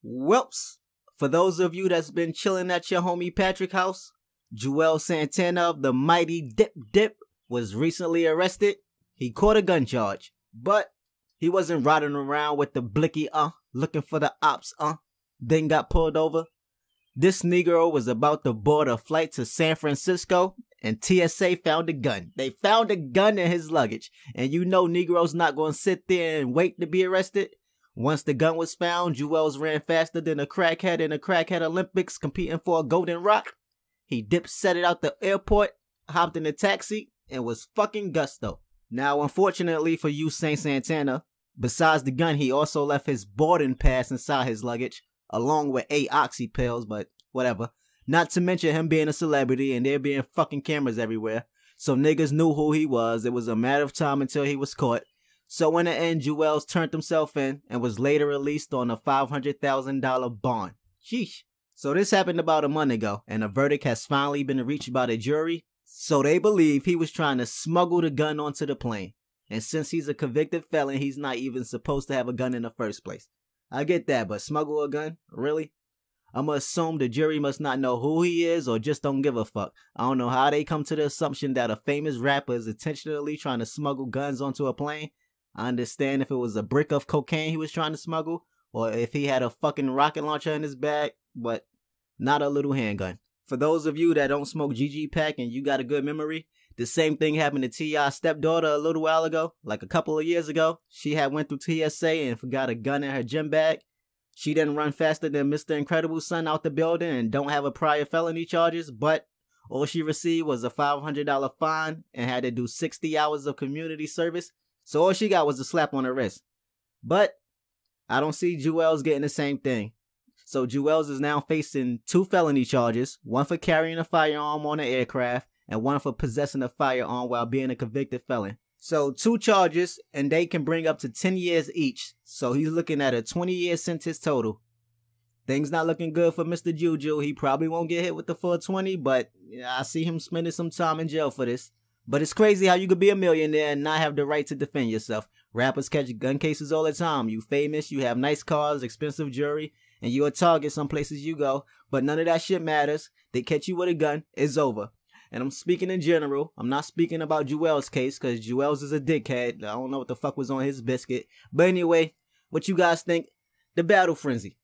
Whoops. For those of you that's been chilling at your homie Patrick house, Julez Santana of the mighty Dip was recently arrested. He caught a gun charge, but he wasn't riding around with the blicky looking for the ops then got pulled over. This Negro was about to board a flight to San Francisco and TSA found a gun. They found a gun in his luggage, and you know Negroes not gonna sit there and wait to be arrested. Once the gun was found, Julez ran faster than a crackhead in the Crackhead Olympics competing for a golden rock. He set it out the airport, hopped in a taxi, and was fucking gusto. Now, unfortunately for you, Saint Santana, besides the gun, he also left his boarding pass inside his luggage, along with 8 oxy pills, but whatever. Not to mention him being a celebrity and there being fucking cameras everywhere. So niggas knew who he was. It was a matter of time until he was caught. So in the end, Julez turned himself in and was later released on a $500,000 bond. Sheesh. So this happened about a month ago, and a verdict has finally been reached by the jury. So they believe he was trying to smuggle the gun onto the plane. And since he's a convicted felon, he's not even supposed to have a gun in the first place. I get that, but smuggle a gun? Really? I'ma assume the jury must not know who he is or just don't give a fuck. I don't know how they come to the assumption that a famous rapper is intentionally trying to smuggle guns onto a plane. I understand if it was a brick of cocaine he was trying to smuggle, or if he had a fucking rocket launcher in his bag, but not a little handgun. For those of you that don't smoke GG Pack and you got a good memory, the same thing happened to T.I.'s stepdaughter a little while ago, like a couple of years ago. She had went through TSA and forgot a gun in her gym bag. She didn't run faster than Mr. Incredible's son out the building and don't have a prior felony charges, but all she received was a $500 fine and had to do 60 hours of community service. So all she got was a slap on her wrist. But I don't see Julez getting the same thing. So Julez is now facing 2 felony charges, one for carrying a firearm on an aircraft and one for possessing a firearm while being a convicted felon. So 2 charges, and they can bring up to 10 years each. So he's looking at a 20-year sentence total. Things not looking good for Mr. Juju. He probably won't get hit with the full 20, but I see him spending some time in jail for this. But it's crazy how you could be a millionaire and not have the right to defend yourself. Rappers catch gun cases all the time. You famous, you have nice cars, expensive jewelry, and you're a target some places you go. But none of that shit matters. They catch you with a gun, it's over. And I'm speaking in general. I'm not speaking about Julez's case because Julez is a dickhead. I don't know what the fuck was on his biscuit. But anyway, what you guys think? The battle frenzy.